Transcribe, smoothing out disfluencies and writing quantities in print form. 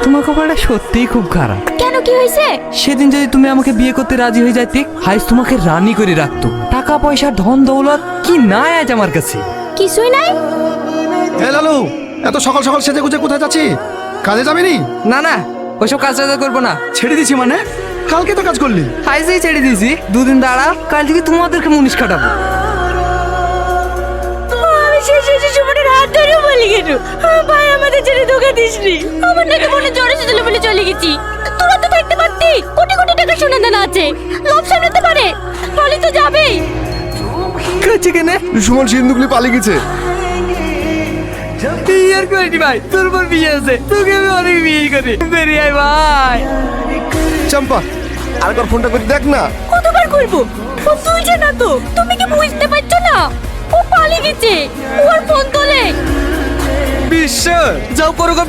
তোমার কপালটা সত্যিই খুব খারাপ। কেন, কি হয়েছে? সেদিন যদি তুমি আমাকে বিয়ে করতে রাজি হয়ে যাইতে, হাইস তোমাকে রানী করে রাখতো। টাকা পয়সা ধন দৌলত কি নাই আজ আমার কাছে। কিছুই নাই। এ লালু, এত সকাল সকাল সেজে গুজে কোথায় যাচ্ছি? কাজে যাবি নি? না না, ওইসব কাজ টাজ করবো না। ছেড়ে দিছি মানে? কালকে তো কাজ করলি। হাইসেই ছেড়ে দিয়েছি, দুদিন দাঁড়া, কাল থেকে তোমাদেরকে মুনিশ কাটাবো। আমি শেষে সুমনের হাত ধরে বলি গেল, ভাই আমাদের ছেড়ে ধোকা দিসনি। আমার নাকি মনে জ্বর এসেছিল বলে চলে গেছি। তোরা তো থাকতে পারতি, কোটি কোটি টাকা সোনা দানা আছে, লোভ সামলাতে পারে, বলি তো যাবেই। কাছে কেনে সুমন সিন্ধুকলি পালিয়ে গেছে। বিয়ের করেছি ভাই, তোর উপর বিয়ে আছে, তোকে আমি অনেক বিয়ে করি। বেরিয়ে আয় ভাই। চম্পা, আরেকবার ফোনটা করে দেখ না। কতবার করবো? ও তুলছে না তো, তুমি কি বুঝতে পারছো না? ও পালিয়ে গেছে, ও আর ফোন তোলে। বিশ্ব যাও করো গো।